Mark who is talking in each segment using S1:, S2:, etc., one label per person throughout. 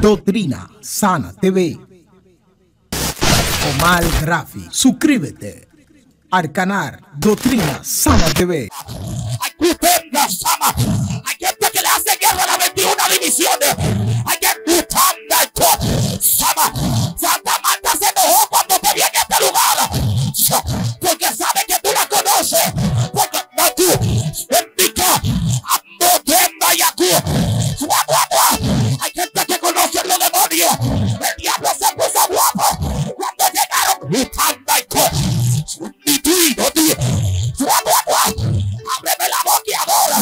S1: Doctrina Sana TV. Omar Grafi. Suscríbete al canal Doctrina Sana TV.
S2: Aquí tenga Sama. Hay gente que le hace guerra a las 21 divisiones. Hay que luchando esto. Sama. Santa Marta se enojó cuando te vi en este lugar. Porque sabe que tú la conoces. Porque no tú. Bendita. Ando tienda y aquí. Hay gente que conoce los demonios. El diablo se puso guapo cuando llegaron luchando esto. Ábreme la boca y adora.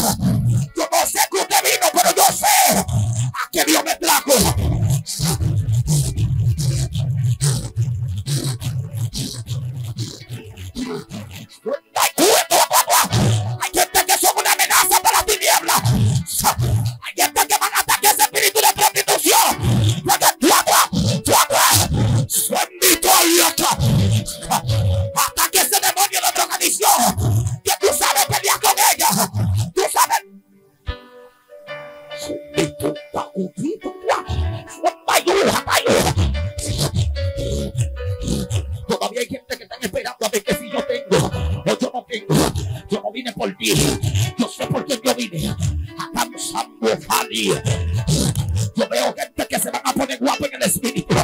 S2: Yo no sé que usted vino, pero yo sé a que Dios me trajo. Hay gente que son una amenaza para la tiniebla. Hay gente que van a atacar ese espíritu de prostitución. Bendito ataque ese demonio de drogadicción. Que tú sabes pelear con ella. Tú sabes. Todavía hay gente que están esperando a ver que si yo tengo o yo no tengo. Yo no vine por ti. Yo sé por qué yo vine. Acá yo veo gente que se van a poner guapo en el espíritu.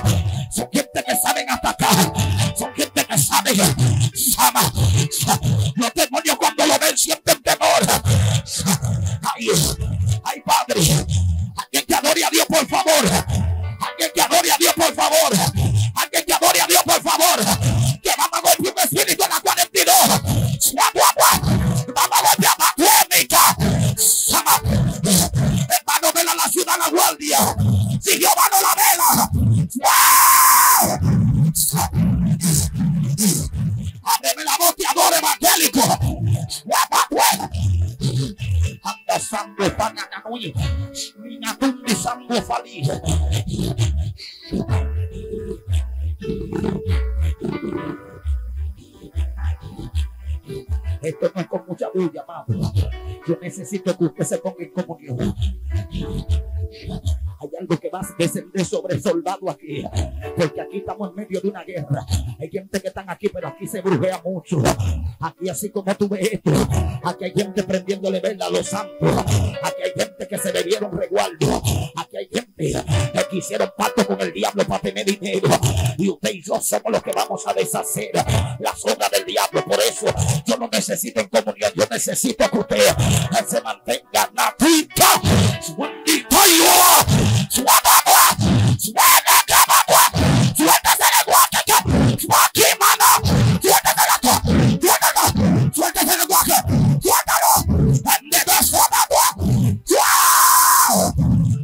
S2: Son gente que saben atacar. Son gente que saben. Los demonios cuando lo ven sienten temor. Ay, Padre. Alguien que adore a Dios, por favor. Alguien que adore a Dios, por favor. Alguien que adore a Dios, por favor. Que vamos a golpear un espíritu en la 42. Vamos a golpear la técnica. Hermano, vela la ciudad, la guardia. Si Jehová no la vela. Ábreme la boca y adore evangélico. Anda sangue pananui. Minatundi sangue fali. Esto no es con mucha bulla, amado. Yo necesito que usted se ponga en comunión. Hay algo que va a descender sobre el soldado aquí. Porque aquí estamos en medio de una guerra. Hay gente que están aquí, pero aquí se brujea mucho. Aquí así como tú ves esto. Aquí hay gente prendiéndole vela a los santos. Aquí hay gente que se bebieron resguardo. Aquí hay gente que hicieron pacto con el diablo para tener dinero. Y usted y yo somos los que vamos a deshacer las obras del diablo. Por eso yo no necesito en comunión. Yo necesito que usted se mantenga natita.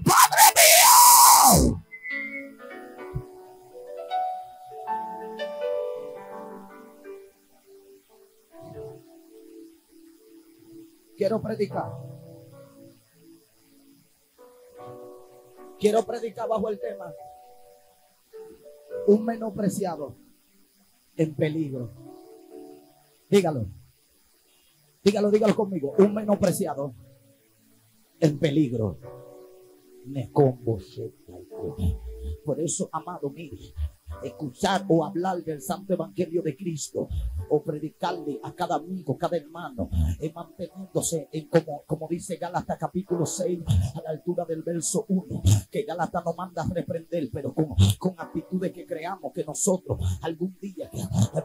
S2: ¡Padre mío!
S3: Quiero predicar. Quiero predicar bajo el tema: un menospreciado en peligro. Dígalo. Dígalo conmigo. Un menospreciado en peligro. Por eso, amado, mire, escuchar o hablar del santo evangelio de Cristo o predicarle a cada amigo, cada hermano, manteniéndose en como dice Gálatas capítulo 6 a la altura del verso 1, que Gálatas nos manda a reprender, pero con actitudes que creamos que nosotros algún día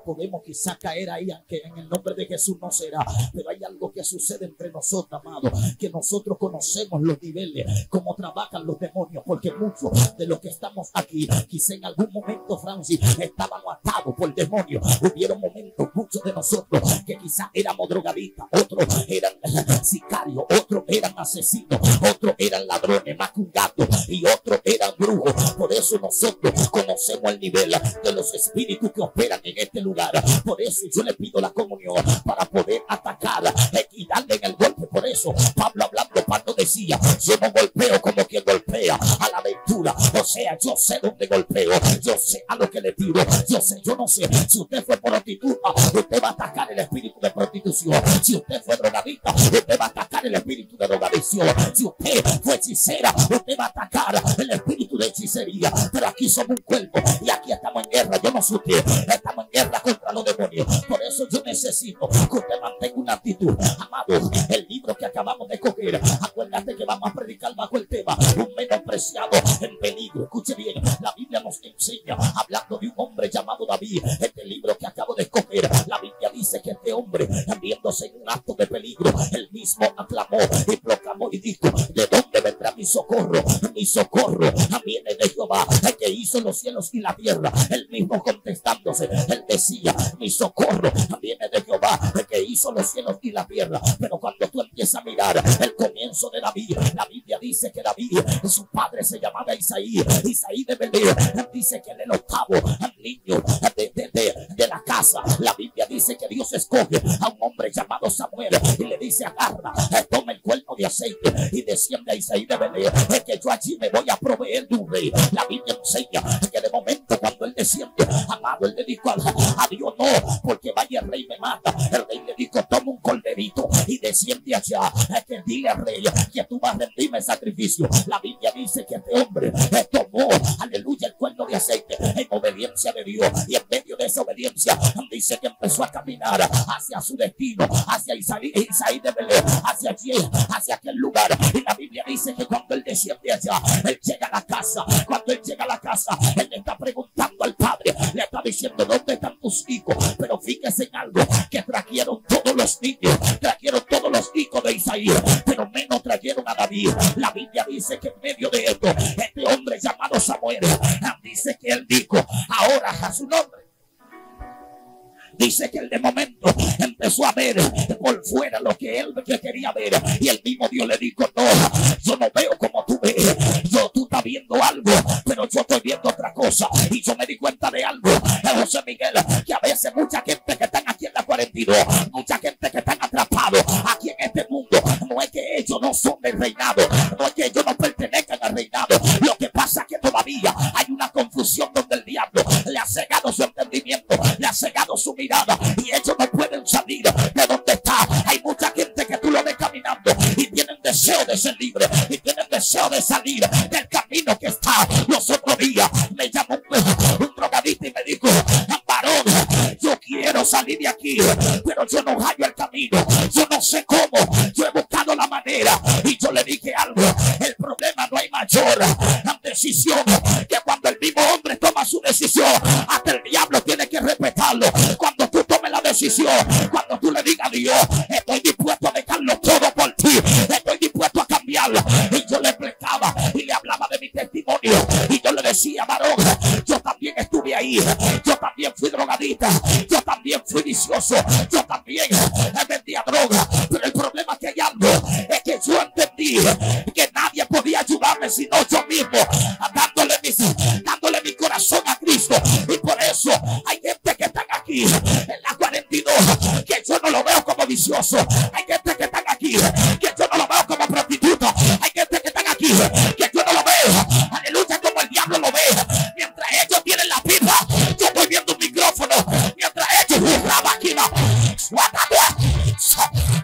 S3: podemos quizá caer ahí, aunque en el nombre de Jesús no será. Pero hay algo que sucede entre nosotros, amado, que nosotros conocemos los niveles, cómo trabajan los demonios, porque muchos de los que estamos aquí, quizá en algún momento, Francis, estábamos atados por demonios. Hubieron momentos, muchos de nosotros, que quizás éramos drogadictas, otros eran sicarios, otros eran asesinos, otros eran ladrones, más que un gato, y otros eran brujos. Por eso nosotros conocemos el nivel de los espíritus que operan en este lugar. Por eso yo le pido la comunión para poder atacar y darle en el golpe. Por eso Pablo hablando, Pablo decía: yo no golpeo como quien golpea a la aventura. O sea, yo sé dónde golpeo, yo sé a lo que le tiro, yo no sé si usted fue prostituta, usted va a atacar el espíritu de prostitución. Si usted fue drogadicta, usted va a atacar el espíritu de drogadicción. Si usted fue hechicera, usted va a atacar el espíritu de hechicería.
S2: sería, pero aquí somos un cuerpo y aquí estamos en guerra. Yo no sé usted, estamos en guerra contra los demonios. Por eso yo necesito que usted mantenga una actitud. Amado, el libro que acabamos de coger, acuérdate que vamos a predicar bajo el tema un menospreciado en peligro. Escuche bien, la Biblia nos enseña, hablando de un hombre llamado David. Este libro que acabo de escoger, la Biblia dice que este hombre, viéndose en un acto de peligro, él mismo aclamó y proclamó y dijo: ¿de dónde vendrá mi socorro? Mi socorro viene de Jehová, el que hizo los cielos y la tierra. Él mismo contestándose, él decía: mi socorro viene de Jehová, el que hizo los cielos y la tierra. Pero cuando tú empiezas a mirar el comienzo de David, la Biblia dice que David, su padre se llamaba Isaí de Belén. Dice que el octavo niño de la casa. La Biblia dice que Dios escoge a un hombre llamado Samuel y le dice: agarra, toma el cuerno de aceite y desciende a Isaí de Belén, es que yo allí me voy a proveer de un rey. La Biblia enseña que de momento cuando él desciende, amado, él le dijo a Dios: no, porque vaya el rey me mata. El rey le dijo: toma un corderito y desciende allá, es que dile al rey que tú vas a rendirme sacrificio. La Biblia dice que este hombre tomó, aleluya, el cuerno de aceite en obediencia de Dios, y en medio de esa obediencia dice que empezó a caminar hacia su destino, hacia Isaí de Belén, hacia allí, hacia aquel lugar. Y la Biblia dice que cuando él desciende allá, él llega a la casa. Cuando él llega a la casa, él le está preguntando al padre, le está diciendo: ¿dónde están tus hijos? Pero fíjese en algo, que trajeron todos los niños, trajeron todos los hijos de Isaí, pero menos trajeron a David. La Biblia dice que en medio de esto, este hombre llamado Samuel, dice que él dijo: ahora a su nombre. Dice que él de momento empezó a ver por fuera lo que él quería ver, y el mismo Dios le dijo: no, yo no veo como tú ves, tú estás viendo algo, pero yo estoy viendo otra cosa. Y yo me di cuenta de algo, José Miguel, que a veces mucha gente que están aquí en la 42, mucha gente que están atrapados aquí en este mundo, no es que ellos no son del reinado, no es que ellos no pertenezcan al reinado. Lo que pasa es que todavía hay una confusión donde el diablo le ha cegado su entendimiento, le ha cegado su mirada, y ellos no pueden salir de donde está. Hay mucha gente que tú lo ves caminando y tienen deseo de ser libre, y tienen deseo de salir del camino que está. Los otros días me llamó un drogadicto y me dijo: varón, yo quiero salir de aquí, pero yo no hallo el camino, yo no sé cómo, yo he buscado la manera. Y yo le dije algo: el problema no hay mayor decisión que cuando el mismo hombre toma su decisión, hasta el diablo tiene que respetarlo. Cuando tú tomes la decisión, cuando tú le digas a Dios: estoy dispuesto a dejarlo todo por ti, estoy dispuesto a cambiarlo. Y yo le explicaba y le hablaba de mi testimonio, y yo le decía: varón, yo también estuve ahí, yo también fui drogadita, yo también fui vicioso, yo también vendía droga, pero el problema que hay algo es que yo entendí que nadie podía ayudarme sino yo mismo, dándole mi corazón a Cristo. Y por eso hay gente que están aquí en la 42 que yo no lo veo como vicioso, hay gente que están aquí que yo no lo veo como prostituta, hay gente que están aquí que yo no lo veo, aleluya, como el diablo lo ve. Mientras ellos tienen la pipa, yo estoy viendo un micrófono. Mientras ellos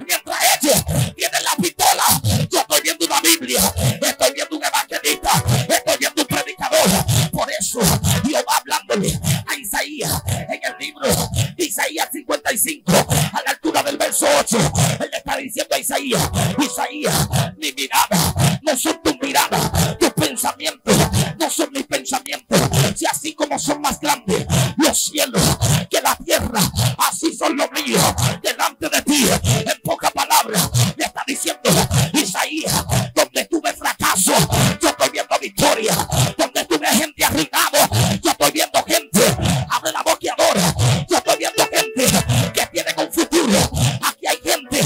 S2: mientras ellos tienen la pistola, yo estoy viendo una Biblia, estoy viendo un evangelista, estoy viendo un predicador. Por eso Dios va hablándole a Isaías en el libro de Isaías 55, a la altura del verso 8. Él le está diciendo a Isaías: Isaías, mi mirada no son tus miradas, tus pensamientos no son mis pensamientos. Si así como son más grandes los cielos que la tierra, así son los míos delante de ti. En pocas palabras le está diciendo Isaías: donde tuve fracaso, yo estoy viendo victoria. Donde tuve gente arruinado, yo estoy viendo gente, abre la boca y adora, yo estoy viendo gente que tiene un futuro. Aquí hay gente,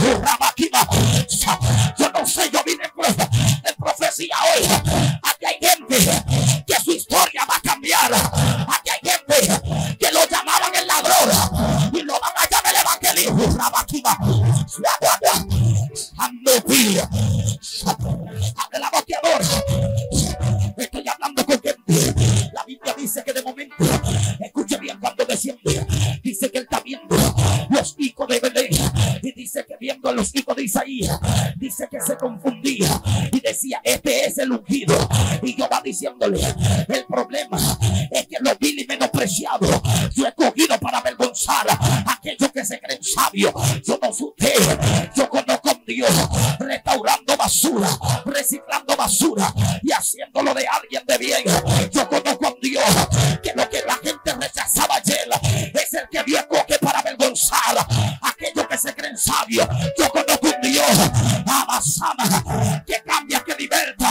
S2: yo no sé, yo vine en profecía hoy. Aquí hay gente que su historia va a cambiar. Aquí hay gente que lo llamaban el ladrón y lo van a llamar el evangelista. Abre la boca y adora. Estoy hablando con gente. La Biblia dice que de momento, escuche bien, cuando desciende, dice que él está viendo los hijos de Belén, y dice que viendo a los hijos de Isaías, dice que se confundía y decía: este es el ungido. Y Jehová diciéndole: el problema es que lo vil y menospreciado yo he cogido para avergonzar a aquellos que se creen sabios. Yo no soy usted, yo conozco a Dios restaurando basura, reciclando basura y haciéndolo de alguien de bien. Yo conozco a Dios que lo que la gente rechazaba ayer es el que Dios coge para avergonzar a aquellos que se creen sabios. Yo conozco un Dios que cambia, que liberta,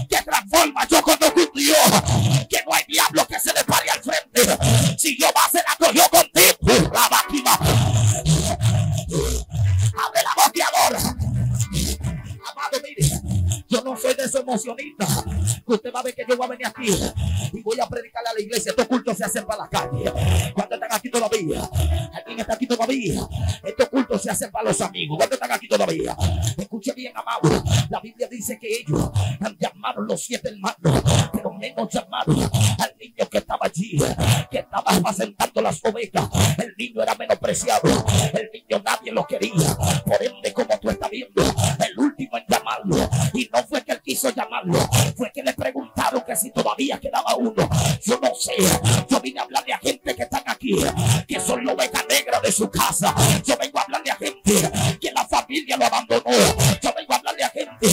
S2: que transforma. Yo conozco un Dios que no hay diablo que se le pare al frente. Si Jehová se la cogió contigo, la máquina. Abre la boca y adora. Amado, mire, yo no soy de esos emocionistas. Usted va a ver que yo voy a venir aquí y voy a predicarle a la iglesia. Estos cultos se hacen para la calle. ¿Cuántos están aquí todavía? ¿Alguien está aquí todavía? Estos cultos se hacen para los amigos. ¿Cuántos están aquí todavía? Escuche bien, amado. La Biblia dice que ellos han llamado los 7 hermanos, pero menos llamaron al niño que estaba allí, que estaba apacentando las ovejas. El niño era menospreciado. El niño nadie lo quería. Por ende, como tú estás viendo, el último en llamarlo. Y no fue que él quiso llamarlo, fue que le preguntaron que si todavía quedaba uno. Yo no sé. Yo vine a hablarle a gente que están aquí, que son la oveja negra de su casa. Yo vengo a hablarle a gente que la familia lo abandonó. Yo vengo a hablarle a gente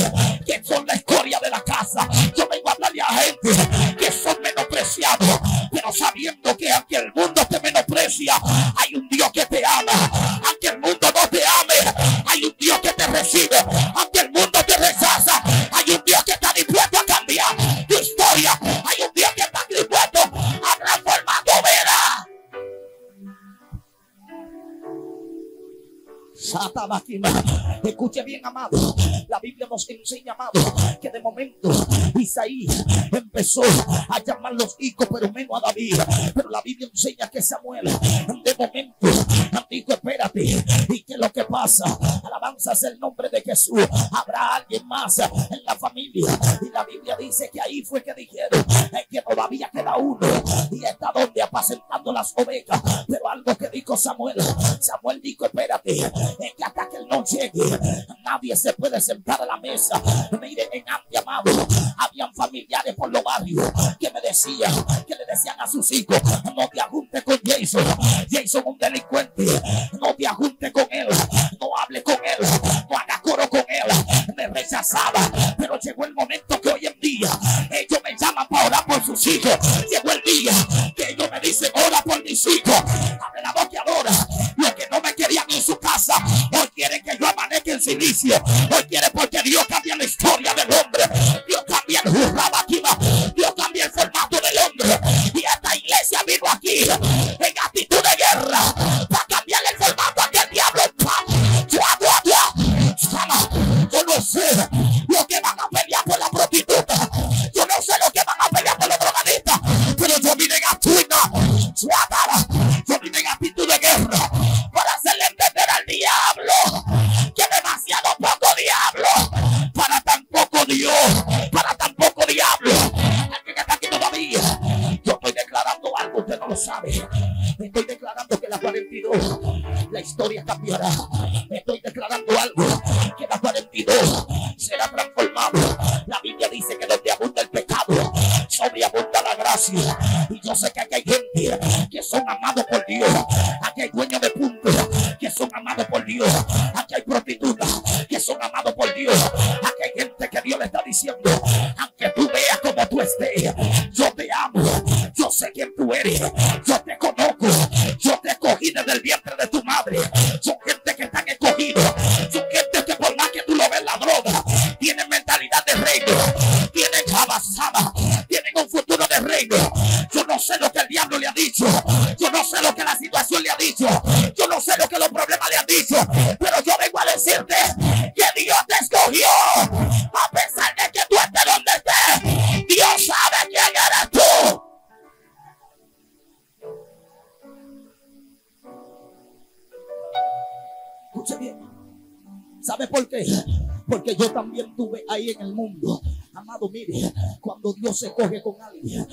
S2: que son la escoria de la casa. Yo vengo a hablarle a gente que son menospreciados, pero sabiendo que aunque el mundo te menosprecia, hay un Dios que te ama. Aunque el mundo no te ame, hay un Dios que te recibe. Aunque el mundo te rechaza, hay un Dios que está dispuesto a cambiar tu historia. Hay un Dios que está dispuesto a transformar tu vida. Escuche bien, amado. La Biblia nos enseña, amado, que de momento Isaías empezó a llamar los hijos, pero menos a David. Pero la Biblia enseña que Samuel de momento dijo: espérate, y que lo que pasa, alabanza es el nombre de Jesús, habrá alguien más en la familia. Y la Biblia dice que ahí fue que dijeron que todavía queda uno y está donde apacentando las ovejas. Pero algo que dijo Samuel dijo: espérate, es que hasta que él no llegue, nadie se puede sentar a la mesa. Miren, en antes, amado, habían familiares por los barrios que me decían, que le decían a sus hijos: no te ajuntes con Jason, Jason un delincuente, no te ajuntes con él, no hable con él, no hagas coro con él. Me rechazaba, pero llegó el momento que hoy en día ellos me llaman para orar por sus hijos. Llegó el día que ellos me dicen: ora por mis hijos. Abre la boca y adora. Los que no me querían en su casa, hoy quieren que yo amanezca en silicio. Hoy quieren, porque Dios cambia la historia del hombre. Dios cambia el jurrabatima. Dios cambia el formato del hombre. Y esta iglesia vino aquí en actitud de guerra para cambiar el formato a que el diablo. Yo no sé lo que van a pelear por la prostituta. Yo no sé lo que van a pelear por los drogadictas. Pero yo vine en yo vine en actitud de guerra para hacerle entender al diablo que demasiado poco diablo para tan poco Dios, para tan poco diablo. Alguien que está aquí todavía. Yo estoy declarando algo, usted no lo sabe. Estoy declarando que la 42, la historia cambiará. Estoy declarando algo, que la 42 será transformado. La Biblia dice que donde abunda el pecado, sobreabunda la gracia. Y yo sé que aquí hay gente que son amados por Dios. Aquí hay dueños de puntos que son amados por Dios. Aquí hay prostitutas que son amados por Dios. Aquí hay gente que Dios le está diciendo: aunque tú veas como tú estés, yo te amo. Yo sé quién tú eres. Yo te conozco. Yo te escogí desde el vientre de tu madre. Son gente que están escogidos. Son gente que por más que tú lo ves la droga, tienen mentalidad de reino. Tienen abasada. Tienen un futuro de reino. Yo no sé lo que el diablo le ha dicho. Yo no sé lo que la situación le ha dicho. Yo no sé lo que los problemas le han dicho. Pero yo vengo a decirte que Dios te escogió. A pesar de que tú estés donde estés, Dios sabe quién eres tú. Escuche bien. ¿Sabe por qué? Porque yo también tuve ahí en el mundo Amado, mire, cuando Dios se coge con alguien,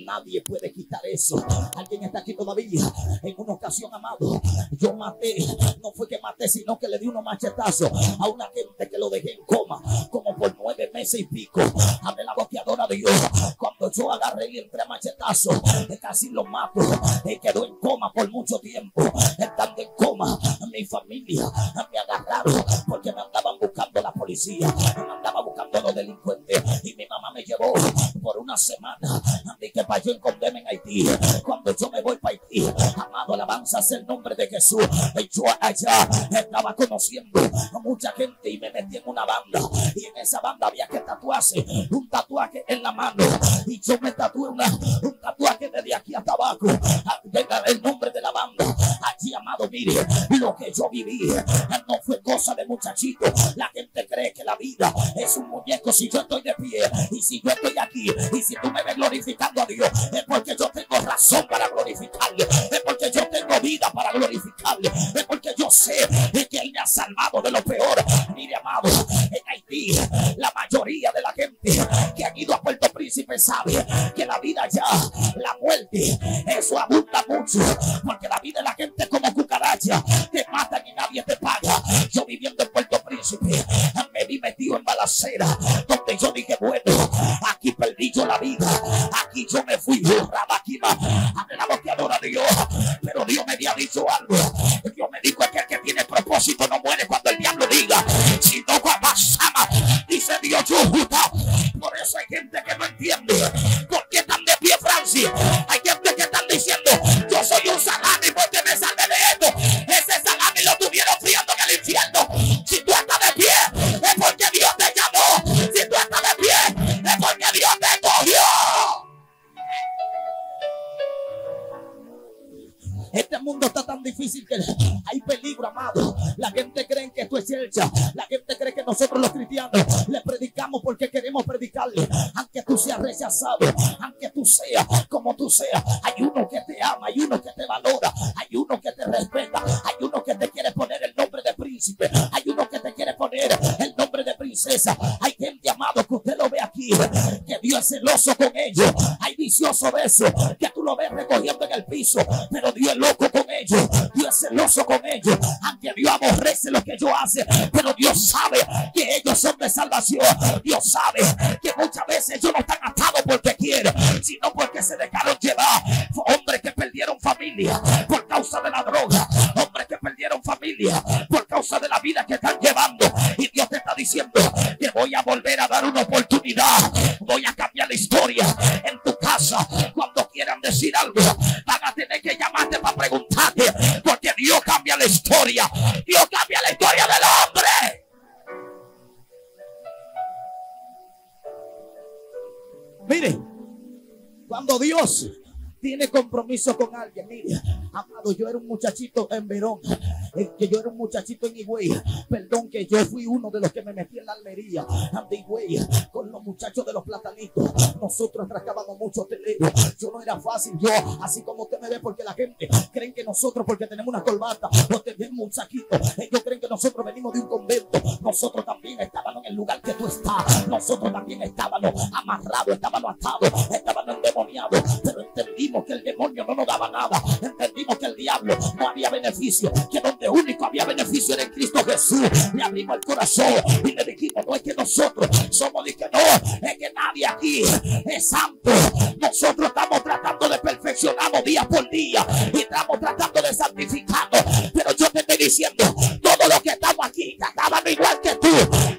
S2: nadie puede quitar eso. Alguien está aquí todavía. En una ocasión, amado, yo maté, no fue que maté, sino que le di unos machetazos a una gente que lo dejé en coma, como por 9 meses y pico. Abre la boca y adora a Dios. Cuando yo agarré y entré a machetazos, casi lo mato. Quedó en coma por mucho tiempo. Estando en coma, mi familia me agarraron porque me andaban buscando la policía, me andaba buscando los delincuentes, y mi mamá me llevó por una semana de que para yo esconderme en Haití. Cuando yo me voy para Haití, amado, alabanza sea el nombre de Jesús. Yo allá estaba conociendo a mucha gente y me metí en una banda, y en esa banda había que tatuarse un tatuaje en la mano, y yo me tatué un tatuaje desde aquí hasta abajo, el nombre de la banda. Allí, amado, mire, lo que yo viví no fue cosa de muchachito. La gente cree que la vida es un muñeco. Si yo estoy de pie y si yo estoy aquí y si tú me ves glorificando a Dios, es porque yo tengo razón para glorificarle, es porque yo tengo vida para glorificarle, es porque yo sé que Él me ha salvado de lo peor. Mire, amado, en Haití la mayoría de la gente que han ido a Puerto Príncipe sabe que la vida ya, la muerte, eso abunda mucho, porque la vida de la gente es como cucaracha, te matan y nadie te paga. Yo viviendo en Puerto Príncipe me vi metido en balacera, donde yo dije, bueno, aquí perdí yo la vida, aquí yo me fui, Rabaquima, abre la boca y adora a Dios. Pero Dios me había dicho algo. Dios me dijo que el que tiene propósito no muere cuando el diablo diga, sino cuando ama, dice Dios, yo justa. Por eso hay gente que no entiende por qué están de pie, Francis. Hay gente que están diciendo, yo soy un salami porque me salvé de esto. Ese salami lo tuvieron friando en el infierno. Si tú estás de pie, es porque Dios te llamó. Si tú estás de pie, es porque Dios te cogió. Este mundo está tan difícil que hay peligro, amado. La gente cree que esto es ciencia. La gente cree que nosotros los cristianos le predicamos porque queremos predicarle. Aunque tú seas rechazado, aunque tú seas como tú seas, hay uno que te ama, hay uno que te valora, hay uno que te respeta, hay uno que te quiere poner el nombre de príncipe, hay uno que te quiere poner el nombre de princesa. Hay gente, amado, que usted lo ve aquí, que Dios es celoso con ellos. Hay viciosos de eso, que tú lo ves recogiendo en el piso, pero Dios es loco con ellos. Dios es celoso con ellos. Aunque Dios aborrece lo que ellos hacen, pero Dios sabe que ellos son de salvación. Dios sabe que muchas veces ellos no están atados porque quieren, sino porque se dejaron llevar. Hombres que perdieron familia por causa de la droga, hombres que perdieron familia por causa de la vida que están llevando, y Dios te está diciendo que voy a volver a dar una oportunidad, voy a cambiar la historia en tu casa. Cuando quieran decir algo, van a tener que llamarte para preguntarte, porque Dios cambia la historia. Dios cambia la historia del hombre. Mire, cuando Dios tiene compromiso con alguien, mire, amado, yo era un muchachito en Verón, que yo era un muchachito en Higüey, perdón, que yo fui uno de los que me metí en la Almería de Higüey con los muchachos de los platanitos. Nosotros atracábamos mucho telero. Yo no era fácil, yo así como usted me ve, porque la gente creen que nosotros, porque tenemos una corbata o tenemos un saquito, ellos creen que nosotros venimos de un convento. Nosotros también estábamos en el lugar que tú estás, nosotros también estábamos amarrados, estábamos atados, estábamos endemoniados, pero entendimos que el demonio no nos daba nada. Entendimos que el diablo no había beneficio, que donde único había beneficio era en Cristo Jesús. Le abrimos el corazón y le dijimos, no es que nosotros somos, dije, no, es que nadie aquí es santo. Nosotros estamos tratando de perfeccionarnos día por día y estamos tratando de santificarnos, pero yo te estoy diciendo, todos los que estamos aquí estaban igual que tú.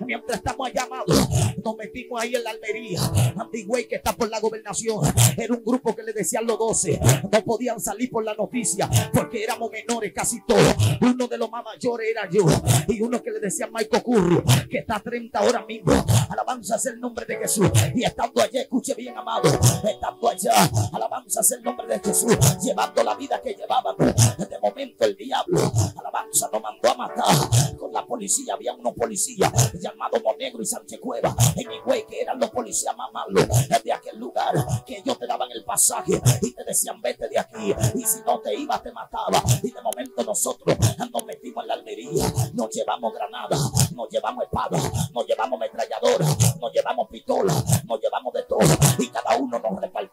S2: Mientras estamos llamados, nos metimos ahí en la Almería Antigüey, que está por la gobernación. Era un grupo que le decían los 12, no podían salir por la noticia porque éramos menores casi todos. Uno de los más mayores era yo, y uno que le decían Michael Curro, que está a 30 ahora mismo. Alabanza sea el nombre de Jesús. Y estando allá, escuche bien, amado, estando allá, alabanza sea el nombre de Jesús, llevando la vida que llevaban, de momento el diablo, alabanza, nos mandó a matar con la policía. Había unos policías llamados Monegro y Sánchez Cueva en Higüey, que eran los policías más malos de aquel lugar, que ellos te daban el pasaje y te decían, vete de aquí, y si no te ibas te mataba. Y de momento nosotros nos metimos en la Almería, nos llevamos granadas, nos llevamos espadas, nos llevamos ametralladoras, nos llevamos pistolas,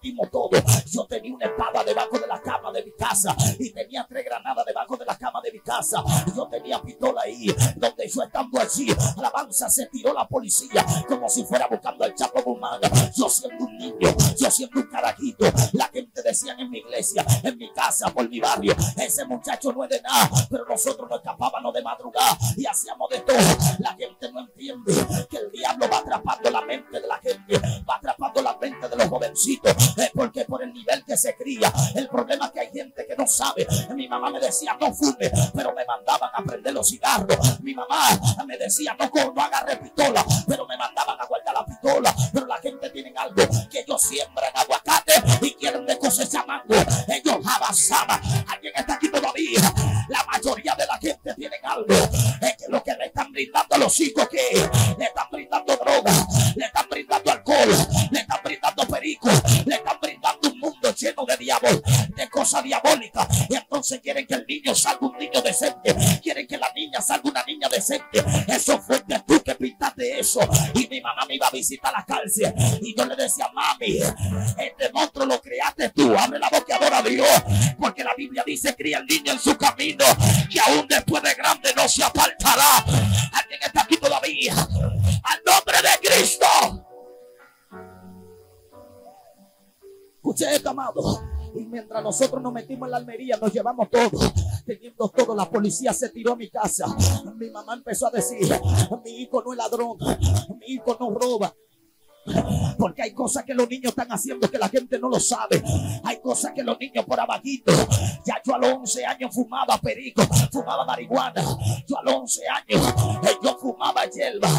S2: metimos todo. Yo tenía una espada debajo de la cama de mi casa y tenía 3 granadas debajo de la cama de mi casa. Yo tenía pistola ahí. Donde yo estando allí, alabanza, se tiró la policía como si fuera buscando al Chapo Guzmán. Yo siendo un niño, yo siendo un carajito, la gente decía en mi iglesia, en mi casa, por mi barrio, ese muchacho no es de nada. Pero nosotros nos escapábamos de madrugada y hacíamos de todo. La gente no entiende que el diablo va atrapando la mente de la gente, va atrapando la mente de los jovencitos, porque por el nivel que se cría. El problema es que hay gente que no sabe. Mi mamá me decía no fume, pero me mandaban a prender los cigarros. Mi mamá me decía no agarre pistola, pero me mandaban a guardar la pistola. Pero la gente tiene algo, que ellos siembran aguacate y quieren de cosechar mango. Ellos avanzaban. Alguien está aquí todavía. La mayoría de la gente tiene algo, es que lo que le están brindando a los hijos, que le están brindando droga, le están brindando alcohol, le están brindando perico, le están brindando un mundo lleno de diablos, de cosas diabólicas. Y entonces quieren que el niño salga un niño decente, quieren que la niña salga una niña decente. Eso fuiste tú que pintaste eso. Y mi mamá me iba a visitar a la cárcel y yo le decía, mami, este monstruo lo creaste tú. Abre la boca y adora a Dios, porque la Biblia dice, cría el niño en su camino, que aún después de grande no se apartará. Alguien está aquí todavía. Al nombre de Cristo. Escuche esto, amado. Y mientras nosotros nos metimos en la almería, nos llevamos todo. Teniendo todo, la policía se tiró a mi casa. Mi mamá empezó a decir, mi hijo no es ladrón, mi hijo no roba. Porque hay cosas que los niños están haciendo que la gente no lo sabe. Hay cosas que los niños por abajito. Ya yo a los 11 años fumaba perico, fumaba marihuana. Yo a los 11 años yo fumaba hierba,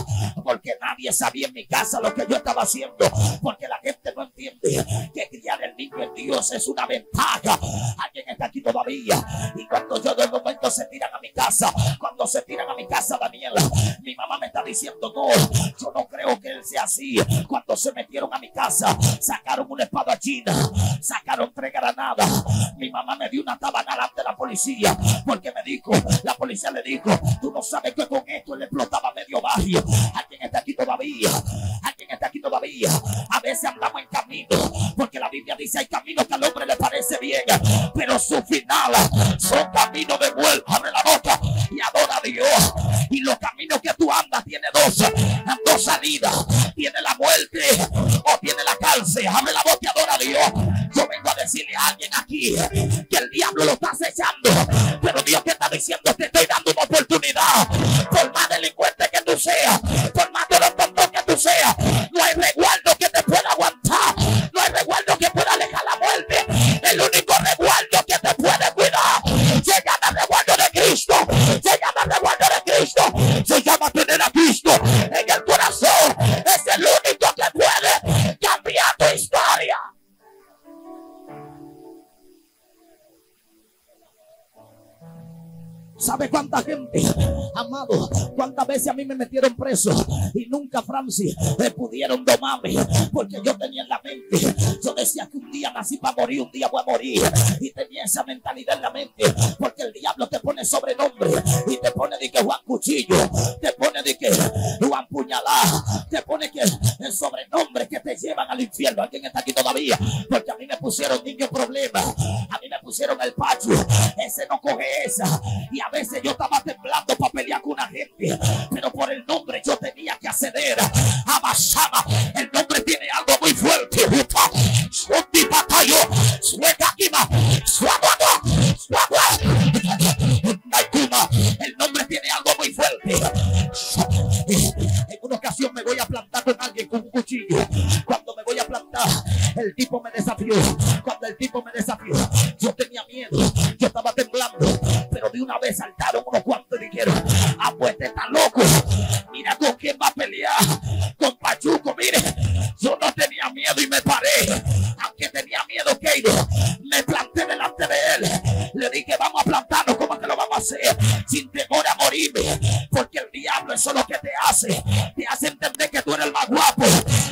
S2: porque nadie sabía en mi casa lo que yo estaba haciendo. Porque la gente no entiende que criar el niño en Dios es una ventaja. Alguien está aquí todavía. Y cuando yo de momento se tiran a mi casa, cuando se tiran a mi casa, Daniela, mi mamá me está diciendo, no, yo no creo que él sea así. Cuando se metieron a mi casa, sacaron una espada china, sacaron 3 granadas. Mi mamá me dio una tabana delante de la policía, porque me dijo, la policía le dijo, tú no sabes que con esto le explotaba medio barrio. Alguien está aquí todavía, alguien está aquí todavía. A veces andamos en camino, porque la Biblia dice, hay caminos que al hombre le parece bien, pero su final son caminos de muerte. Abre la boca y adora a Dios. Y los caminos que tú andas tiene dos salidas. Tiene la muerte o tiene la cárcel. Abre la boca y adora a Dios. Yo vengo a decirle a alguien aquí que el diablo lo está acechando, pero Dios te está diciendo, te estoy dando una oportunidad. Por más delincuente que tú seas, por más de los tontos que tú seas, no hay resguardo que te pueda aguantar, no hay resguardo que pueda alejar la muerte. El único resguardo que te puede cuidar se llama el resguardo de Cristo, se llama el resguardo de Cristo, se llama tener a Cristo en el corazón. Es el único que puede cambiar tu historia. ¿Sabe cuánta gente, amado, cuántas veces a mí me metieron preso y nunca, Francis, pudieron domarme? Porque yo tenía en la mente, yo decía que un día nací para morir, un día voy a morir, y tenía esa mentalidad en la mente, porque el diablo te pone sobrenombre y te pone de que Juan Cuchillo, te pone de que Juan Puñalada, te pone que el sobrenombre que te llevan al infierno. Alguien está aquí todavía, porque a mí me pusieron niño problema, a mí me pusieron el Pacho, ese no coge esa. Y a veces yo estaba temblando para pelear con una gente, pero por el nombre yo tenía que acceder a Basama. El nombre tiene algo muy fuerte. El nombre tiene algo muy fuerte. En una ocasión me voy a plantar con alguien con un cuchillo. Cuando me voy a plantar, el tipo me desafió. Cuando el tipo me desafió, yo tenía miedo, yo estaba temblando, pero de una vez saltaron unos cuantos y dijeron, ah, pues este está loco, mira con quién va a pelear, con Pachuco. Mire, yo no tenía miedo y me paré, aunque tenía miedo, Keiro, me planté delante de él, le dije, vamos a plantarnos. ¿Cómo que lo vamos a hacer? Sin temor a morirme, porque el diablo eso es lo que te hace entender que tú eres el más guapo,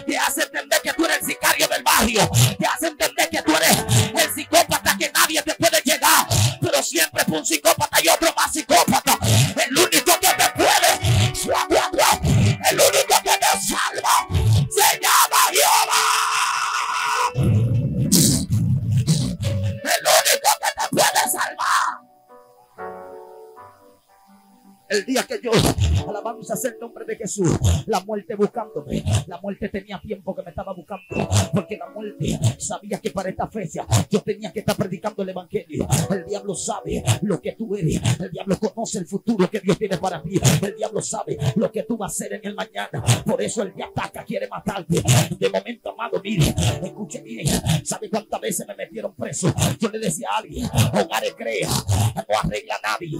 S2: te hace entender que tú eres el sicario del barrio, te hace entender que tú eres el psicópata que nadie te puede llegar, pero siempre fue un psicópata y otro más psicópata. El único que te puede, el único que te salva, se llama Jehová. El día que yo, alabanza sea el nombre de Jesús, la muerte buscándome, la muerte tenía tiempo que me estaba buscando, porque la muerte sabía que para esta fecha yo tenía que estar predicando el evangelio. El diablo sabe lo que tú eres, el diablo conoce el futuro que Dios tiene para ti, el diablo sabe lo que tú vas a hacer en el mañana. Por eso él te ataca, quiere matarte. De momento, amado, mire, escuche bien, ¿sabe cuántas veces me metieron preso? Yo le decía a alguien, Hogares Crea no arregla a nadie.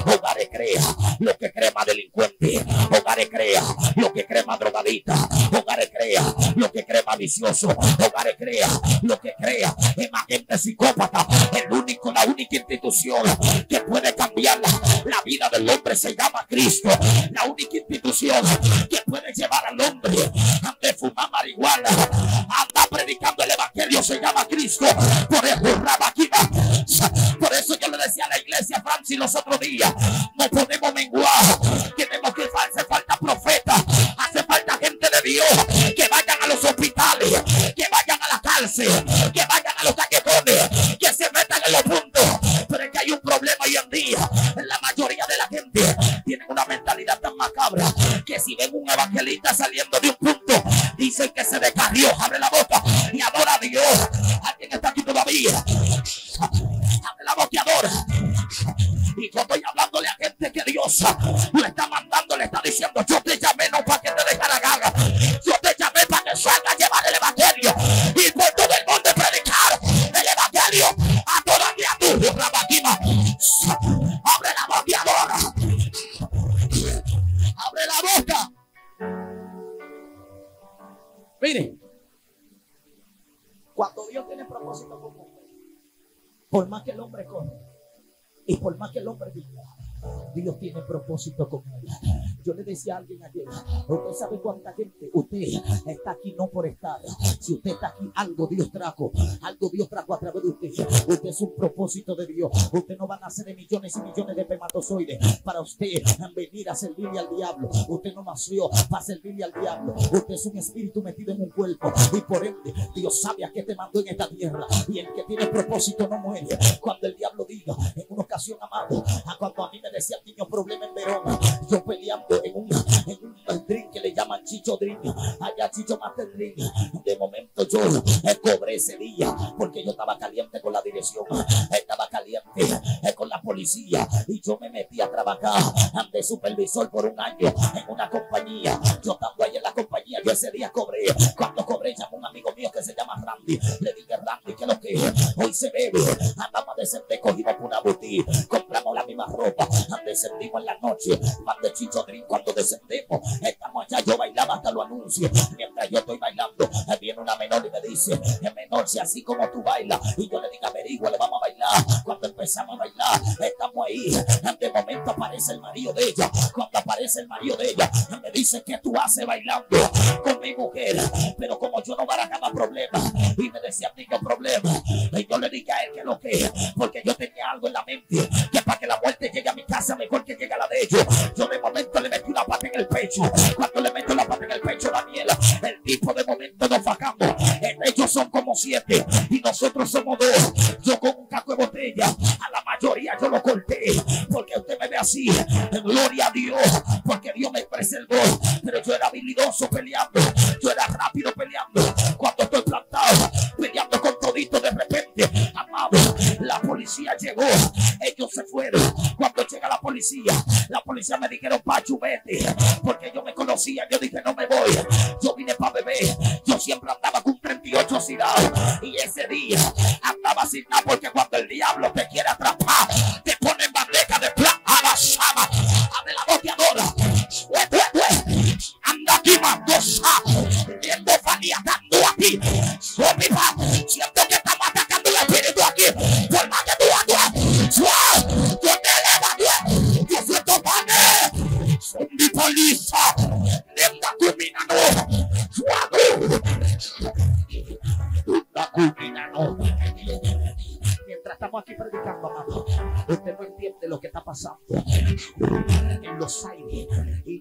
S2: Hogares Crea lo que cree más delincuente, Hogares Crea lo que cree más drogadita, Hogares Crea lo que cree más vicioso, Hogares Crea lo que crea es más gente psicópata. La única institución que puede cambiar la vida del hombre se llama Cristo. La única institución que puede llevar al hombre a fumar marihuana, a andar predicando el evangelio, se llama Cristo. Por eso yo le decía a la iglesia Francis los otros días, no podemos menguar, tenemos que hace falta profetas, hace falta gente de Dios, que vayan a los hospitales, que vayan a la cárcel, que vayan a los callejones, que se metan en los puntos. Pero es que hay un problema hoy en día, la mayoría de la gente tiene una mentalidad tan macabra que si ven un evangelista saliendo de un punto, dicen que se descarrió. Abre la boca y adora a Dios. ¿Alguien está aquí todavía? Abre la boca y adora. Y yo estoy hablándole a gente que Dios le está mandando, le está diciendo, yo te llamé no para que te dejara gaga, yo te llamé para que salga a llevar el evangelio y por todo el mundo predicar el evangelio a toda criatura. Abre la boca y adora. Abre la boca. Mire, cuando Dios tiene propósito con hombre, por más que el hombre corra y por más que el hombre viva, Dios tiene propósito con él. Yo le decía a alguien ayer, usted sabe cuánta gente, usted está aquí no por estar. Si usted está aquí, algo Dios trajo a través de usted. Usted es un propósito de Dios. Usted no va a nacer de millones y millones de espermatozoides para usted venir a servirle al diablo. Usted no nació para servirle al diablo. Usted es un espíritu metido en un cuerpo y por ende Dios sabe a qué te mandó en esta tierra. Y el que tiene propósito no muere. Cuando el diablo diga, en una ocasión, amado, cuando a mí me decía el niño problema en Verona, yo peleando en un drink que le llaman Chicho Drink, allá Chicho Master Drink. De momento yo cobré ese día porque yo estaba caliente con la dirección, estaba caliente con la policía y yo me metí a trabajar de supervisor por un año en una compañía. Yo estando ahí en la compañía, yo ese día cobré. Cuando cobré, llamó un amigo mío que se llama Randy. Le dije, Randy, ¿qué es lo que es? Hoy se bebe. Andamos a descender, cogimos por una boutique, compramos la misma ropa, descendimos en la noche. Más de Chicho Drink, cuando descendemos, estamos allá, yo bailaba hasta los anuncios. Mientras yo estoy bailando, viene una menor y me dice, menor, si así como tú bailas. Y yo le digo, averigua, le vamos a bailar. Cuando empezamos a bailar, estamos ahí. De momento aparece el marido de ella. Cuando aparece el marido de ella, me dice, ¿qué tú haces bailando con mi mujer? Pero como yo no barajaba problemas, y me decía, tengo problemas, y yo le dije a él que lo que es, porque yo tenía algo en la mente, que para que la muerte llegue a mi casa, mejor que llegue a la de ellos. Yo de momento le metí una pata en el pecho. Cuando le meto la pata en el pecho, Daniela, el tipo de momento nos bajamos. Ellos son como 7 y nosotros somos 2. Yo con un caco de botella, a la mayoría yo lo corté, porque usted me ve así, gloria a Dios, porque Dios me preservó. Pero yo era habilidoso peleando, yo era rápido peleando. Cuando estoy plantado, peleando con todito, de repente, amado, la policía llegó, ellos se fueron. Cuando llega la policía me dijeron, Pachu, vete, porque yo me conocía. Yo dije, no me voy, yo vine para beber. Yo siempre andaba con 38 cigarros y ese día andaba sin nada, porque cuando el diablo te quiere atrapar, te pone en bandeja de plata. Abre la boca y adora. Anda aquí, mandosa, viendo fanía dando aquí. Siento que estamos atacando el espíritu aquí. Por más que tú andas, yo te levanto. Yo siento pane. Son mi poliza. Nenda cuminano. Mientras estamos aquí predicando, amado, usted no entiende lo que está pasando en los aires. Y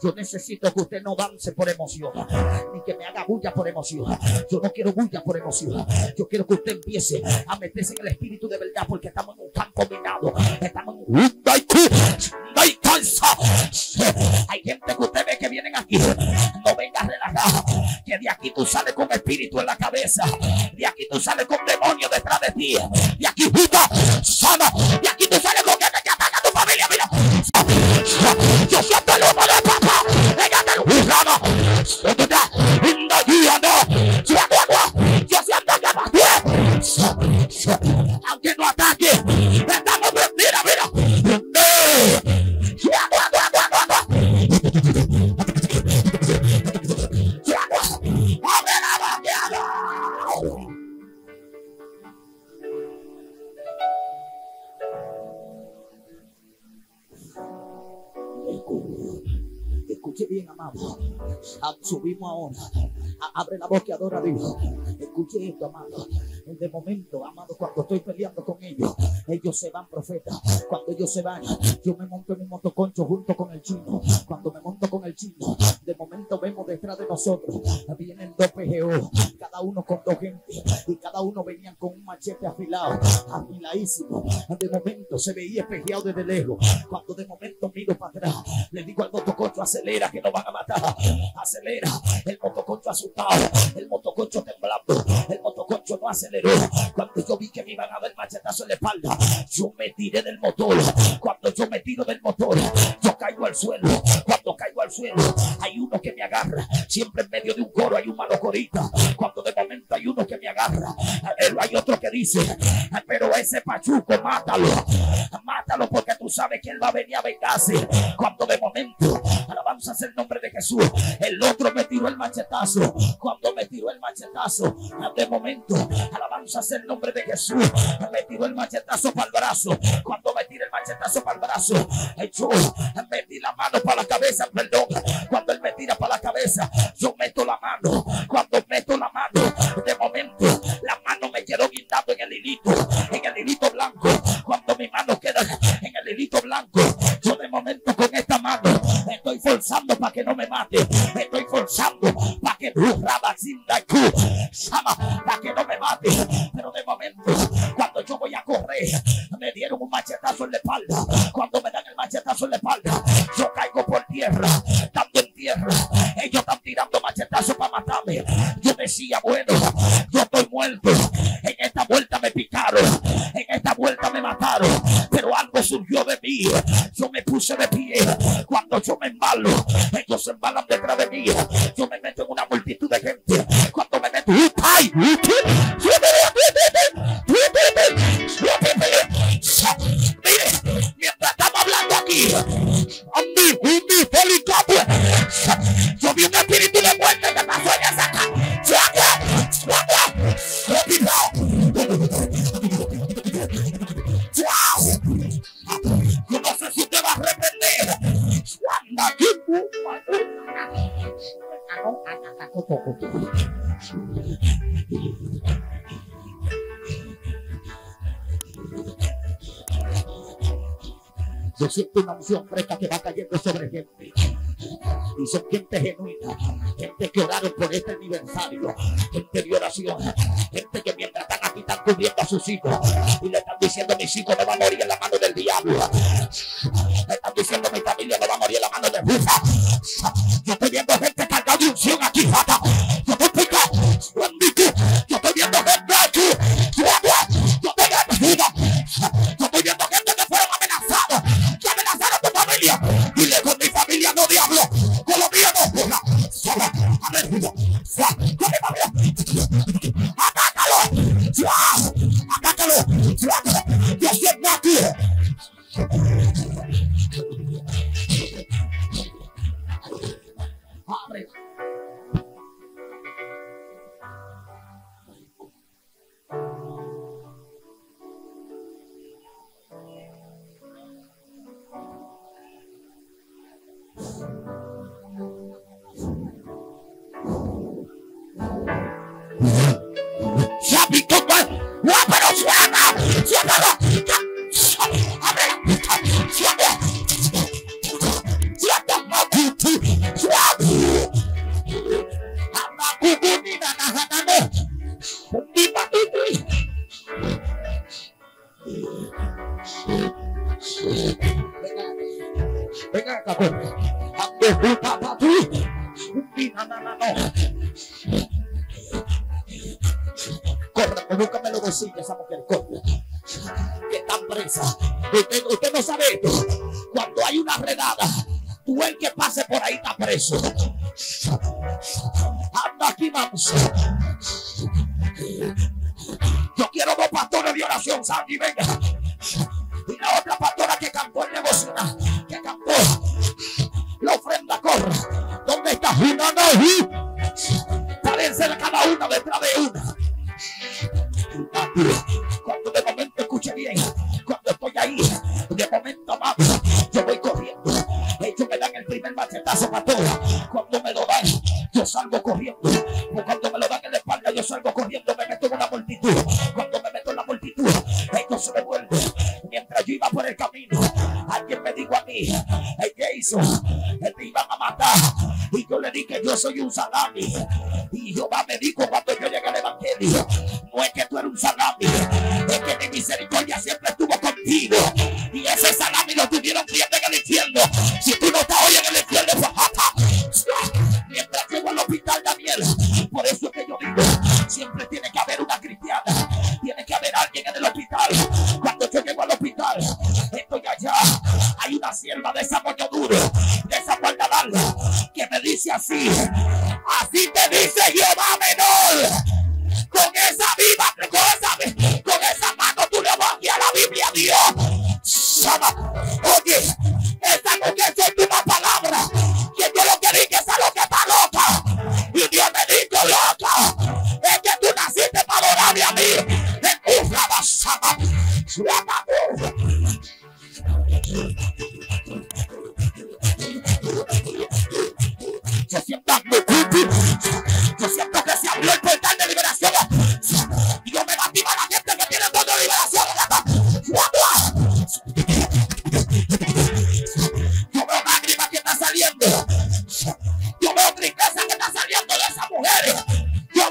S2: Yo necesito que usted no dance por emoción, ni que me haga bulla por emoción. Yo no quiero bulla por emoción. Yo quiero que usted empiece a meterse en el espíritu de verdad, porque estamos en un campo minado. Estamos en un... Hay gente que usted ve que vienen aquí. No venga relajado, que de aquí tú sales con espíritu en la cabeza. De aquí tú sales con demonios detrás de ti. De aquí sana. De aquí tú sales con gente que ataca a tu familia. Mira, yo siento el humo de papá. Ella te lo usaba. Yo siento que aunque no ataque, estamos prendidos. Mira. Escuche bien, amado. Subimos ahora. Abre la boca y adora a Dios. Escuche esto, amado. De momento, amado, cuando estoy peleando con ellos se van, profetas. Cuando ellos se van, yo me monto en un motoconcho junto con el chino. Cuando me monto con el chino, de momento vemos detrás de nosotros vienen dos PGO, cada uno con dos gente, y cada uno venían con un machete afilado, afiladísimo. De momento se veía espejeado desde lejos. Cuando de momento miro para atrás, le digo al motoconcho: acelera, que nos van a matar. Acelera. El motoconcho asustado, el motoconcho temblando, el motoconcho no aceleró. Cuando yo vi que me iban a dar machetazo en la espalda, yo me tiré del motor. Cuando yo me tiro del motor, yo caigo al suelo. Cuando caigo al suelo, hay uno que me agarra. Siempre en medio de un coro hay un malo corita. Cuando de momento hay uno que me agarra, hay otro que dice: pero ese pachuco, mátalo. Mátalo, porque tú sabes que él va a venir a vengarse. Cuando de momento, alabanza el nombre de Jesús, el otro me tiró el machetazo. Cuando me tiró el machetazo, de momento, alabanza el nombre de Jesús, me tiró el machetazo para el brazo. Cuando me tiró el machetazo para el brazo, yo metí la mano para la cabeza, perdón. Cuando él me tira para la cabeza, yo meto la mano. Cuando meto la mano, de momento, la mano me quedó guindando en el hilito blanco. Cuando mi mano queda en el hilito blanco, yo de momento con esta mano me estoy forzando para que no me mate. Me estoy forzando para que para que no me mate. Pero de momento, cuando yo voy a correr, me dieron un machetazo en la espalda. Cuando me dan el machetazo en la espalda, yo caigo por tierra, estando en tierra. Ellos están tirando machetazos para matarme. Yo decía: bueno, yo estoy muerto. En esta vuelta me picaron, en esta vuelta me mataron, pero algo surgió de mí. Yo me puse de pie. Cuando yo me embalo, ellos se embalan detrás de mí. Yo me meto en una multitud de gente. Cuando me meto, mire, mientras estamos hablando aquí, yo vi un espíritu de muerte que pasó en esa casa. Yo no sé si usted va a arrepender. Yo siento una unción fresca que va cayendo sobre gente. Y son gente genuina, gente que oraron por este aniversario, gente de oración, gente que mientras están aquí están cubriendo a sus hijos y le están diciendo: mis hijos no van a morir en la mano del diablo. Le están diciendo: mi familia no va a morir en la mano de Bufa. Yo estoy viendo gente cargada de unción aquí, fata. Yo estoy picado, yo estoy viendo gente aquí. Yo estoy viendo gente que fueron amenazados, que amenazaron a tu familia. Dile: con mi familia no, diablo. Con lo mío no. A ver, con mi familia. Atácalo. Yo siento aquí. corre, búscame los bolsillos, esa mujer, corre. Que están presas. Usted no sabe esto. Cuando hay una redada, tú el que pase por ahí está preso. Anda aquí, vamos. Yo quiero dos pastores de oración, Sandy, venga. Y la otra pastora que cantó el negocio, que cantó la ofrenda, corre. ¿Dónde está? Una no. Párense cada una detrás de una. Cuando de momento, escuche bien, cuando estoy ahí, de momento, vamos, yo voy corriendo. Ellos me dan el primer machetazo para todo. Cuando me lo dan, yo salgo corriendo. O cuando me lo dan en la espalda, yo salgo corriendo. Me meto en una multitud. Cuando me meto en la multitud, ellos se me vuelven. Mientras yo iba por el camino, alguien me dijo a mí, ¿qué hizo? Me iban a matar. Y yo le dije, yo soy un salami. Y Jehová me dijo cuando yo llegué al evangelio, no es que tú eres un salami, es que mi misericordia siempre estuvo contigo. Y ese salami lo tuvieron viendo en el infierno. Si tú no estás hoy en el infierno, pues, mientras llego al hospital, Daniel, por eso es que yo digo, siempre tiene que haber una cristiana, tiene que haber alguien en el hospital. Cuando yo llego al hospital, estoy allá, hay una sierva de esa moño duro, de esa guarda larga, que me dice así, así te dice Jehová menor. Con esa mano tú le vas a la Biblia a Dios. Oye, esa mujer soltó una palabra que yo lo que dije es a lo que está loca. Y Dios me dijo, loca, es que tú naciste para adorarme a mí. Yo siento que se abrió el portal de liberación. Dios me activa a la gente que tiene el don de liberación. Yo veo lágrimas que están saliendo. Yo veo tristeza que está saliendo de esas mujeres. Yo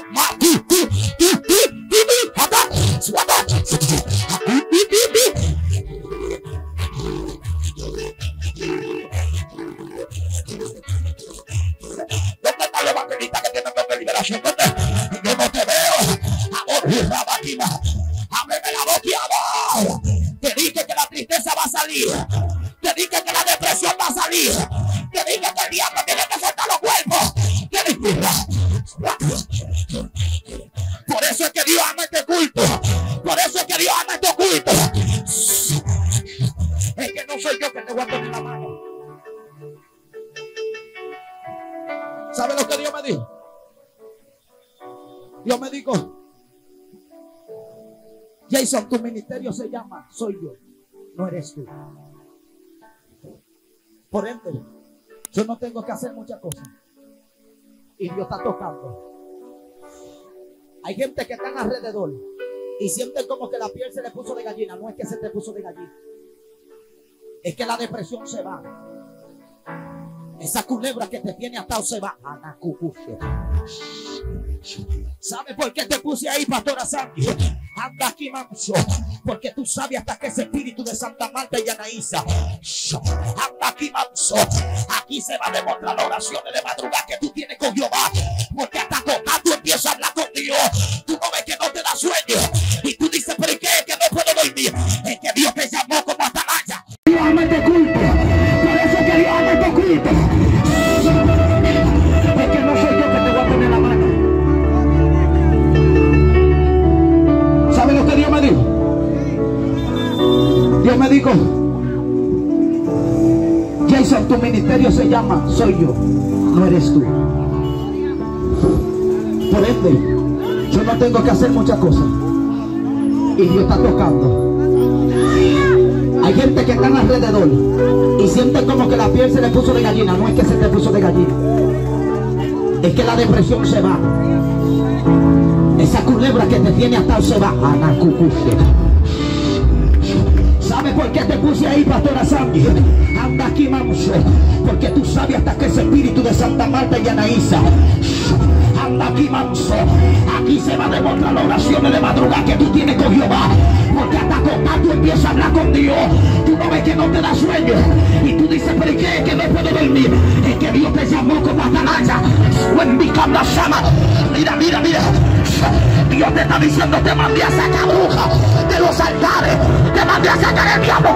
S2: ¿dónde está la evangelista que tiene don de liberación? Yo no te veo. Ábreme la boca abajo. Te dije que la tristeza va a salir. Te dije que la depresión va a salir. Te dije que el diablo tiene que soltar los cuerpos. Por eso es que Dios ama este culto. Por eso es que Dios ama este culto. Es que no soy yo que te voy a poner la mano. ¿Sabe lo que Dios me dijo? Dios me dijo, Jason, tu ministerio se llama Soy Yo, no eres tú. Por ende, yo no tengo que hacer muchas cosas. Y Dios está tocando. Hay gente que están alrededor y sienten como que la piel se le puso de gallina. No es que se te puso de gallina, es que la depresión se va. Esa culebra que te tiene atado se va. ¿Sabe por qué te puse ahí, pastora Sandy? Anda aquí, manso, porque tú sabes hasta que ese espíritu de Santa Marta y Anaísa. Anda aquí, manso. Aquí se va a demostrar la oración de madrugada que tú tienes con Jehová. Porque hasta acostar tú empiezas a hablar con Dios. Tú no ves que no te da sueño. Y tú dices, pero ¿y qué es que no puedo dormir? Es que Dios te llamó como atalaya. Dios ama este culto. Por eso es que Dios ama este culto. Es que no soy yo que te voy a poner la mano. ¿Sabe lo que Dios me dijo? Dios me dijo, Jason, tu ministerio se llama Soy Yo, no eres tú. Por ende, yo no tengo que hacer muchas cosas. Y Dios está tocando. Hay gente que están alrededor y sienten como que la piel se le puso de gallina. No es que se te puso de gallina, es que la depresión se va. Esa culebra que te tiene atado se va. ¿Sabes por qué te puse ahí, pastora Sandy? Anda aquí, manso, porque tú sabes hasta que ese espíritu de Santa Marta y Anaísa. Anda aquí, manso. Aquí se va a demostrar la oración de madrugada que tú tienes con Jehová. Porque hasta acostar tú empiezas a hablar con Dios. Tú no ves que no te da sueño. Y tú dices, pero ¿qué es que no puedo dormir? Es que Dios te llamó como atalaya. Mira, mira, mira. Dios te está diciendo, te mandé a sacar bruja de los altares, te mandé a sacar el diablo.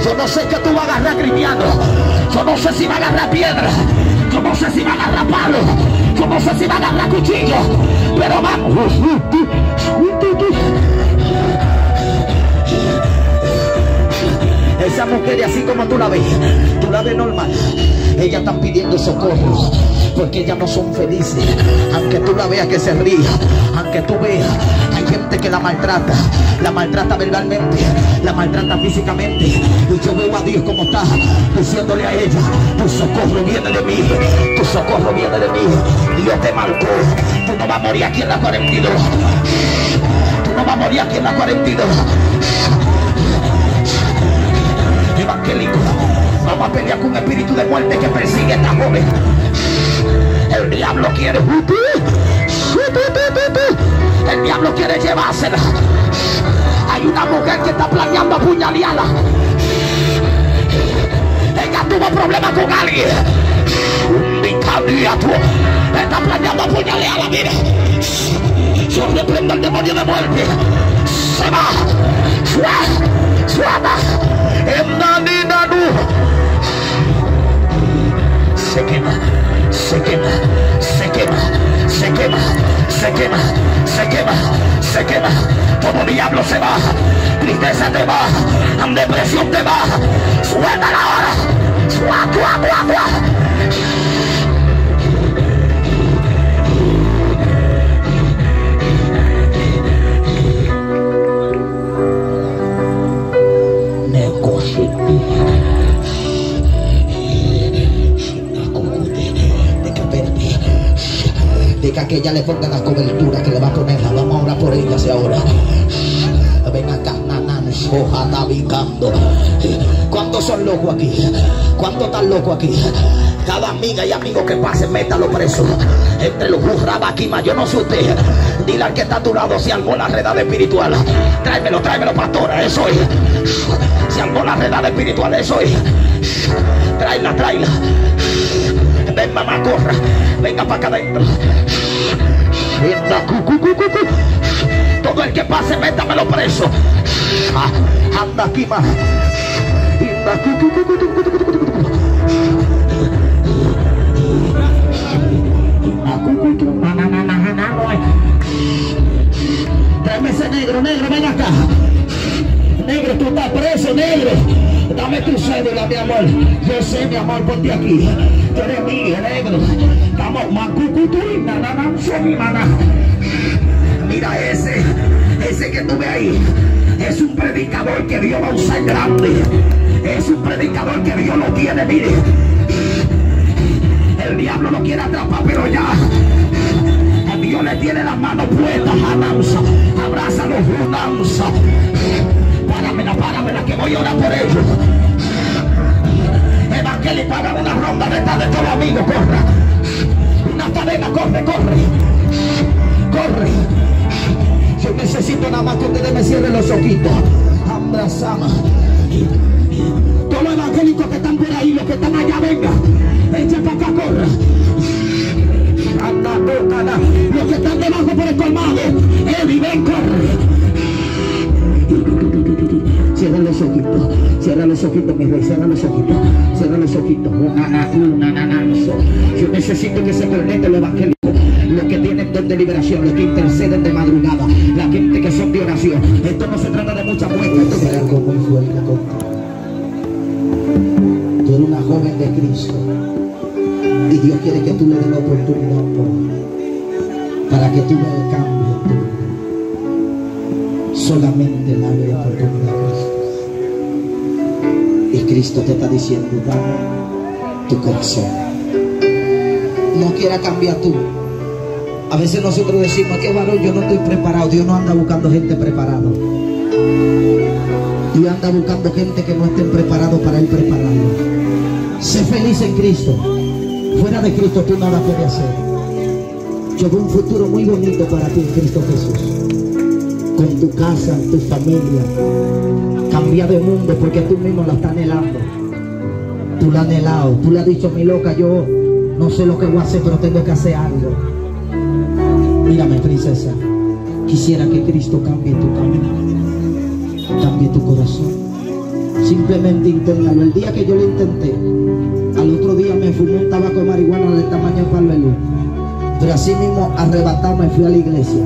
S2: Yo no sé qué tú vas a agarrar cristiano. Yo no sé si va a agarrar piedra. Yo no sé si va a agarrar palo. Yo no sé si va a agarrar cuchillo. Pero vamos. Esa mujer, así como tú la ves normal, ellas están pidiendo socorro, porque ellas no son felices. Aunque tú la veas que se ría, aunque tú veas, hay gente que la maltrata verbalmente, la maltrata físicamente. Y yo veo a Dios como está diciéndole a ella, tu socorro viene de mí, tu socorro viene de mí. Dios te marcó, tú no vas a morir aquí en la 42, tú no vas a morir aquí en la 42. Evangélico, vamos a pelear con un espíritu de muerte que persigue a esta joven. El diablo quiere, el diablo quiere llevársela. Hay una mujer que está planeando apuñalearla. Ella tuvo problemas con alguien. Está planeando apuñalearla, mira. Yo reprendo el demonio de muerte. Se va. Suena. Se quema, se quema, se quema, se quema, se quema, se quema, se quema. Todo diablo se va, tristeza te va, depresión te va. Suena la hora. Deja que ella le ponga la cobertura que le va a poner. Vamos a orar por ella ahora. Ven acá, ¿cuántos son locos aquí? ¿Cuántos están locos aquí? Cada amiga y amigo que pase, métalo preso. Entre los burrabaquimas, yo no sé usted. Dile al que está a tu lado si armó la redada espiritual. Tráemelo, pastora, eso es. Si armó la redada espiritual, eso es. Tráela. Ven, mamá, corra. Venga para acá adentro. Todo el que pase, métamelo preso. Anda aquí más. Tráeme ese negro, ven acá. Negro, tú estás preso, negro. Dame tu cédula, mi amor. Yo sé, mi amor, ponte aquí. Tú eres mío, negro. Vamos, mira ese que tú ves ahí. Es un predicador que Dios va a usar grande. Es un predicador que Dios lo tiene, mire. El diablo lo quiere atrapar, pero ya Dios le tiene las manos puestas. Abrázalo, danza. Páramela, que voy a orar por ellos. Evangélico, hágame una ronda de todos los amigos, corra. Una cadena, corre. Yo necesito nada más que ustedes me cierren los ojitos. Abrazama. Todos los evangélicos que están por ahí, los que están allá, venga. Echa para acá, corra. Anda. Los que están debajo por el colmado. Eddie, ven, corre. Cierra los ojitos, mi rey, cierra los ojitos. Yo necesito que se conecten los evangélicos, los que tienen don de liberación, los que interceden de madrugada, la gente que son de oración. Esto no se trata de mucha muestra, esto es algo muy fuerte contigo. Tú eres una joven de Cristo y Dios quiere que tú le des la oportunidad para que tú veas el cambio en tu vida. Solamente dale la oportunidad a Cristo. Y Cristo te está diciendo, dame tu corazón. No quiera cambiar tú. A veces nosotros decimos, que varón, yo no estoy preparado. Dios no anda buscando gente preparada. Dios anda buscando gente que no estén preparados para Él prepararlo. Sé feliz en Cristo. Fuera de Cristo tú nada puedes hacer.
S3: Yo veo un futuro muy bonito para ti en Cristo Jesús. Con tu casa, tu familia. Cambia de mundo porque tú mismo la estás anhelando. Tú la has anhelado. Tú le has dicho, mi loca, yo no sé lo que voy a hacer, pero tengo que hacer algo. Mírame, princesa. Quisiera que Cristo cambie tu camino, cambie tu corazón. Simplemente inténtalo. El día que yo lo intenté, al otro día me fumé un tabaco de marihuana del tamaño de palo de luz. Pero así mismo arrebatado me fui a la iglesia.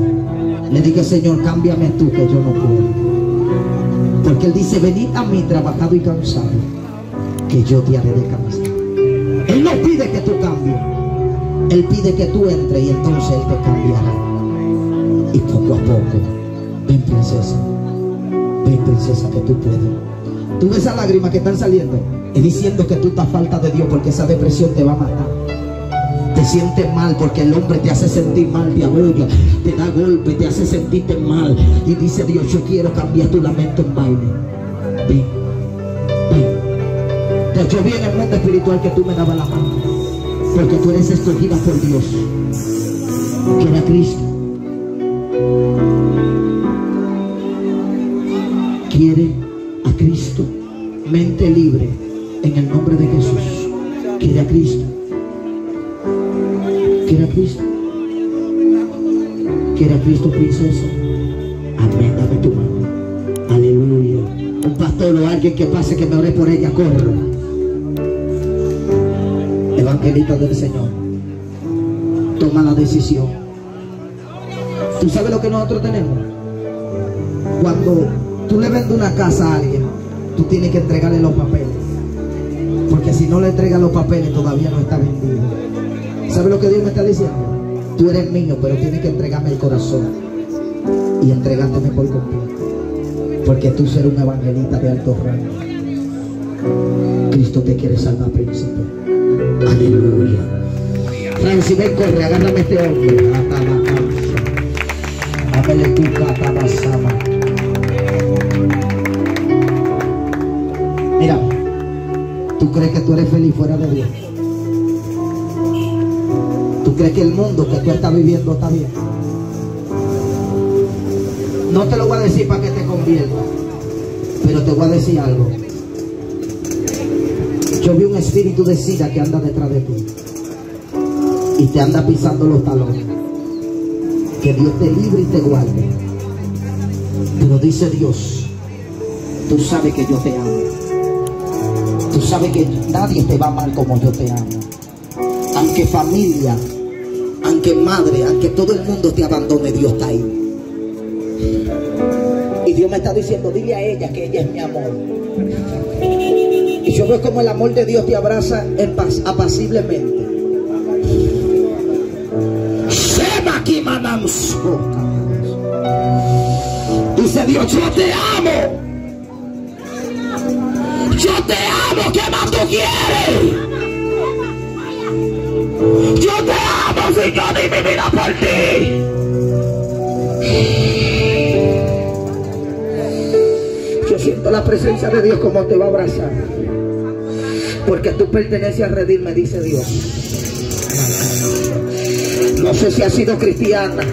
S3: Le dije, Señor, cámbiame tú que yo no puedo. Porque Él dice, venid a mí trabajado y cansado, que yo te haré descansar. Él no pide que tú cambies, Él pide que tú entres y entonces Él te cambiará. Y poco a poco, ven princesa que tú puedes. Tú ves esas lágrimas que están saliendo y diciendo que tú estás falta de Dios porque esa depresión te va a matar. Te sientes mal porque el hombre te hace sentir mal, te agobia, te da golpe, te hace sentirte mal. Y dice Dios, yo quiero cambiar tu lamento en baile. Ven, ven. Yo vi en el mundo espiritual que tú me dabas la mano, porque tú eres escogida por Dios. Quiere a Cristo. Quiere a Cristo. Mente libre en el nombre de Jesús. Quiere a Cristo. Quiere a Cristo. Quiere a Cristo, princesa. Amén, dame tu mano. Aleluya. Un pastor o alguien que pase que me ore por ella, corre. Evangelista del Señor, toma la decisión. ¿Tú sabes lo que nosotros tenemos? Cuando tú le vendes una casa a alguien, tú tienes que entregarle los papeles, porque si no le entregas los papeles todavía no está vendido. ¿Sabes lo que Dios me está diciendo? Tú eres mío, pero tienes que entregarme el corazón y entregárteme por completo, porque tú serás un evangelista de alto rango. Cristo te quiere salvar, príncipe. Aleluya. Francis, ven, corre, agárrame este hombre. Amele tu catabasama. Mira, ¿tú crees que tú eres feliz fuera de Dios? ¿Tú crees que el mundo que tú estás viviendo está bien? No te lo voy a decir para que te conviertas, pero te voy a decir algo. Yo vi un espíritu de sida que anda detrás de ti y te anda pisando los talones. Que Dios te libre y te guarde. Pero dice Dios, tú sabes que yo te amo. Tú sabes que nadie te va a amar como yo te amo. Aunque familia, aunque madre, aunque todo el mundo te abandone, Dios está ahí. Y Dios me está diciendo, dile a ella que ella es mi amor. Y yo veo como el amor de Dios te abraza apaciblemente. Dice Dios, yo te amo. Yo te amo, ¿qué más tú quieres? Yo te amo, si yo di mi vida por ti. Yo siento la presencia de Dios como te va a abrazar, porque tú perteneces al redil, me dice Dios. No sé si has sido cristiana,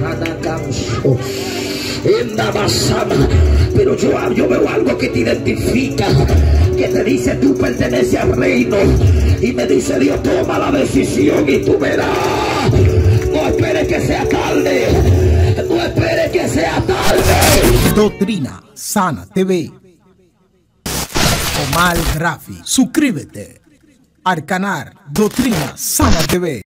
S3: pero yo veo algo que te identifica, que te dice tú perteneces al reino. Y me dice Dios, toma la decisión y tú verás. No esperes que sea tarde. No esperes que sea tarde.
S1: Doctrina Sana TV. Omar Grafi. Suscríbete al canal Doctrina Sana TV.